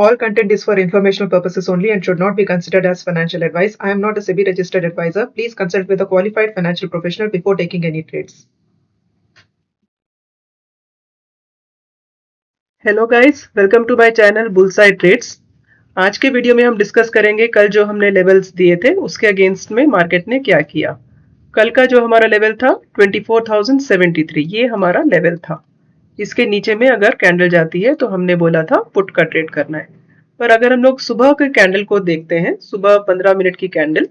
All content is for informational purposes only and should not be considered as financial advice. I am not a SEBI registered advisor. Please consult with a qualified financial professional before taking any trades. Hello guys, welcome to my channel bullseye trades. आज के video में हम discuss करेंगे कल जो हमने levels दिए थे उसके अगेंस्ट में मार्केट ने क्या किया। कल का जो हमारा लेवल था 24,073, ये हमारा लेवल था। इसके नीचे में अगर कैंडल जाती है तो हमने बोला था पुट का ट्रेड करना है। पर अगर हम लोग सुबह के कैंडल को देखते हैं, सुबह 15 मिनट की कैंडल,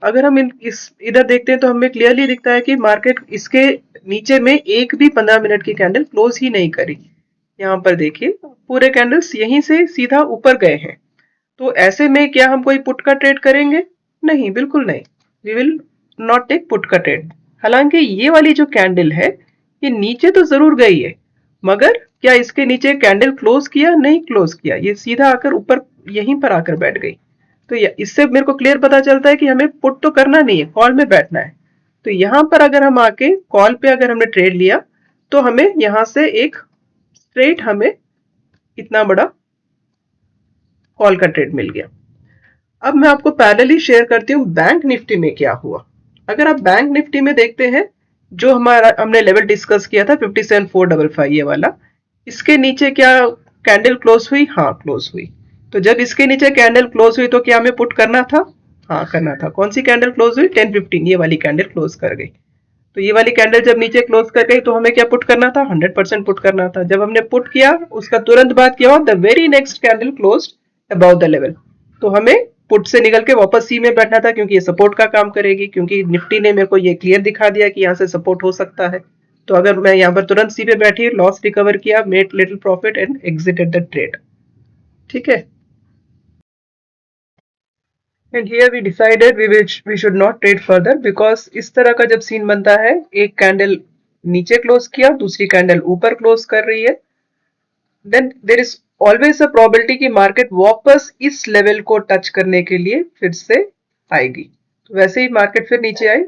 अगर हम इधर देखते हैं तो हमें क्लियरली दिखता है कि मार्केट इसके नीचे में एक भी 15 मिनट की कैंडल क्लोज ही नहीं करी। यहाँ पर देखिए पूरे कैंडल्स यहीं से सीधा ऊपर गए हैं। तो ऐसे में क्या हम कोई पुट का ट्रेड करेंगे? नहीं, बिल्कुल नहीं। We will not take put का ट्रेड। हालांकि ये वाली जो कैंडल है ये नीचे तो जरूर गई है, मगर क्या इसके नीचे कैंडल क्लोज किया? नहीं क्लोज किया, ये सीधा आकर ऊपर यहीं पर आकर बैठ गई। तो इससे मेरे को क्लियर पता चलता है कि हमें पुट तो करना नहीं है, कॉल में बैठना है। तो यहां पर अगर हम आके कॉल पे अगर हमने ट्रेड लिया तो हमें यहां से एक स्ट्रेट हमें इतना बड़ा कॉल का ट्रेड मिल गया। अब मैं आपको पैरेलली शेयर करती हूँ बैंक निफ्टी में क्या हुआ। अगर आप बैंक निफ्टी में देखते हैं, जो हमारा हमने लेवल डिस्कस किया था 57,455, ये वाला, इसके नीचे क्या कैंडल क्लोज हुई? हाँ, क्लोज हुई। तो जब इसके नीचे कैंडल क्लोज हुई तो क्या हमें पुट करना था? हाँ, करना था। कौन सी कैंडल क्लोज हुई? 1015, ये वाली कैंडल क्लोज कर गई। तो ये वाली कैंडल जब नीचे क्लोज कर गई तो हमें क्या पुट करना था? 100% पुट करना था। जब हमने पुट किया उसका तुरंत बाद क्या हुआ? The very next candle closed about the level. तो हमें पुट से निकल के वापस सी में बैठना था, क्योंकि ये सपोर्ट का काम करेगी, क्योंकि निफ्टी ने मेरे को ये क्लियर दिखा दिया कि यहाँ से सपोर्ट हो सकता है। तो अगर मैं यहाँ पर तुरंत सी पे बैठी, लॉस रिकवर किया, made little profit and exited the trade. ठीक है। And here we decided we should not trade further, because इस तरह का जब सीन बनता है, एक कैंडल नीचे क्लोज किया, दूसरी कैंडल ऊपर क्लोज कर रही है, then there is always a probability कि मार्केट वापस इस लेवल को टच करने के लिए फिर से आएगी। तो वैसे ही मार्केट फिर नीचे आई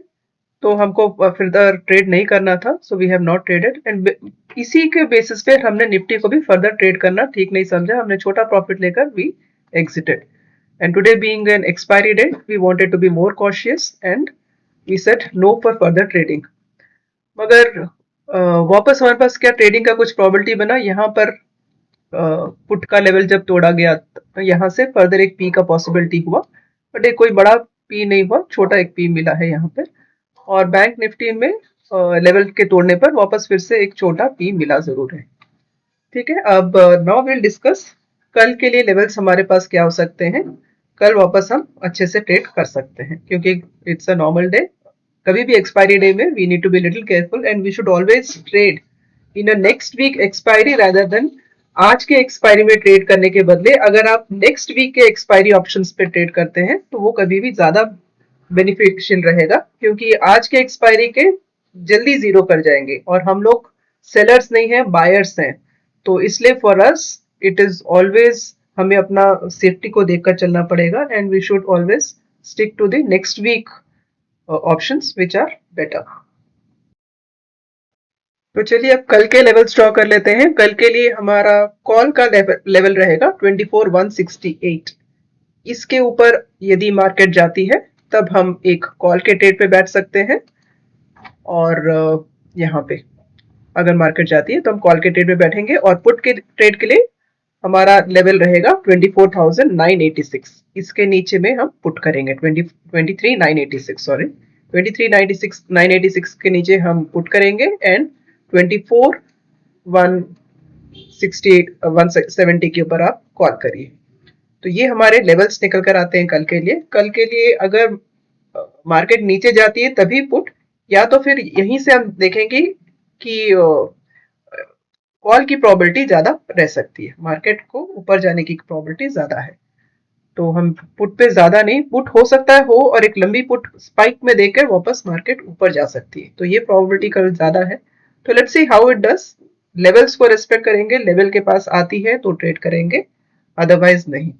तो हमको फर्दर ट्रेड नहीं करना था, so we have not traded. And इसी के बेसिस पे हमने निफ्टी को भी फर्दर ट्रेड करना ठीक नहीं समझा, हमने छोटा प्रॉफिट लेकर we exited. And today being an expiry date, we wanted to be more cautious and we said no for further trading. मगर वापस हमारे पास क्या ट्रेडिंग का कुछ प्रोबेबिलिटी बना। यहाँ पर पुट का लेवल जब तोड़ा गया तो यहाँ से फर्दर एक पी का पॉसिबिलिटी हुआ, बट एक कोई बड़ा पी नहीं हुआ, छोटा एक पी मिला है यहाँ पे। और बैंक निफ्टी में लेवल के तोड़ने पर वापस फिर से एक छोटा पी मिला जरूर है। ठीक है। अब नाउ विल डिस्कस कल के लिए लेवल्स हमारे पास क्या हो सकते हैं। कल वापस हम अच्छे से ट्रेड कर सकते हैं, क्योंकि इट्स अ नॉर्मल डे। कभी भी एक्सपायरी डे में we need to be little careful and we should always trade in a next week expiry rather than आज के एक्सपायरी में ट्रेड करने के बदले अगर आप नेक्स्ट वीक के एक्सपायरी ऑप्शंस पे ट्रेड करते हैं तो वो कभी भी ज्यादा बेनिफिशियल रहेगा, क्योंकि आज के एक्सपायरी के जल्दी जीरो कर जाएंगे और हम लोग सेलर्स नहीं है, बायर्स हैं। तो इसलिए for us it is always हमें अपना सेफ्टी को देखकर चलना पड़ेगा and we should always stick to the next week options which are better. तो चलिए अब कल के लेवल ड्रॉ कर लेते हैं। कल के लिए हमारा कॉल का लेवल रहेगा 24,168। इसके ऊपर यदि मार्केट जाती है तब हम एक कॉल के ट्रेड पे बैठ सकते हैं, और यहाँ पे अगर मार्केट जाती है तो हम कॉल के ट्रेड पे बैठेंगे, और पुट के ट्रेड के लिए हमारा लेवल रहेगा 24,986। इसके नीचे में हम पुट करेंगे 23,986, सॉरी 23,986 के नीचे हम पुट करेंगे एंड 24,168 के ऊपर आप कॉल करिए। तो ये हमारे लेवल्स निकल कर आते हैं कल के लिए। कल के लिए अगर मार्केट नीचे जाती है तभी पुट, या तो फिर यहीं से हम देखेंगे कि कॉल की प्रोबेबिलिटी ज्यादा रह सकती है, मार्केट को ऊपर जाने की प्रोबेबिलिटी ज्यादा है। तो हम पुट पे ज्यादा नहीं, पुट हो सकता है हो और एक लंबी पुट स्पाइक में देकर वापस मार्केट ऊपर जा सकती है, तो ये प्रोबेबिलिटी कल ज्यादा है। तो let's see how it does. Levels को रेस्पेक्ट करेंगे, लेवल के पास आती है तो ट्रेड करेंगे, अदरवाइज नहीं।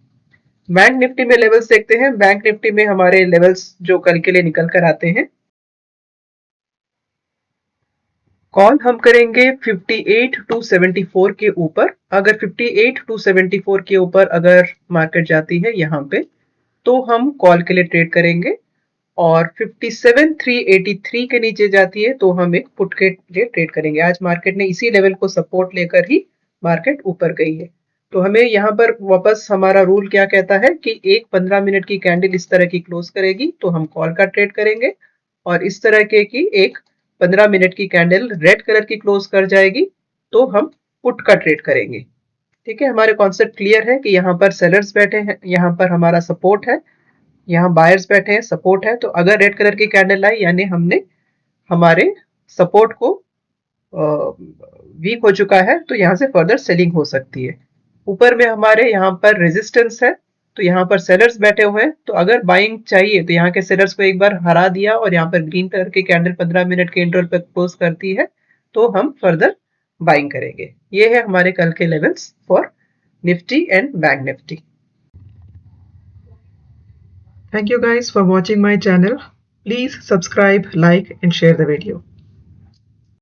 बैंक निफ्टी में लेवल्स देखते हैं। बैंक निफ्टी में हमारे लेवल्स जो कल के लिए निकल कर आते हैं, कॉल हम करेंगे 58 टू 74 के ऊपर। अगर 58 टू 74 के ऊपर अगर मार्केट जाती है यहाँ पे तो हम कॉल के लिए ट्रेड करेंगे, और 57,383 के नीचे जाती है तो हम एक पुट के लिए ट्रेड करेंगे। आज मार्केट ने इसी लेवल को सपोर्ट लेकर ही मार्केट ऊपर गई है। तो हमें यहाँ पर वापस हमारा रूल क्या कहता है कि एक 15 मिनट की कैंडल इस तरह की क्लोज करेगी तो हम कॉल का ट्रेड करेंगे, और इस तरह के की एक 15 मिनट की कैंडल रेड कलर की क्लोज कर जाएगी तो हम पुट का ट्रेड करेंगे। ठीक है, हमारे कॉन्सेप्ट क्लियर है कि यहाँ पर सेलर्स बैठे हैं, यहाँ पर हमारा सपोर्ट है, यहाँ बायर्स बैठे हैं, सपोर्ट है। तो अगर रेड कलर की कैंडल आई यानी हमने हमारे सपोर्ट को वीक हो चुका है, तो यहाँ से फर्दर सेलिंग हो सकती है। ऊपर में हमारे यहाँ पर रेजिस्टेंस है, तो यहाँ पर सेलर्स बैठे हुए हैं, तो अगर बाइंग चाहिए तो यहाँ के सेलर्स को एक बार हरा दिया और यहाँ पर ग्रीन कलर की कैंडल 15 मिनट के इंटरवल पर क्लोज करती है तो हम फर्दर बाइंग करेंगे। ये है हमारे कल के levels for Nifty and bank Nifty. Thank you guys for watching my channel. Please subscribe, like and share the video.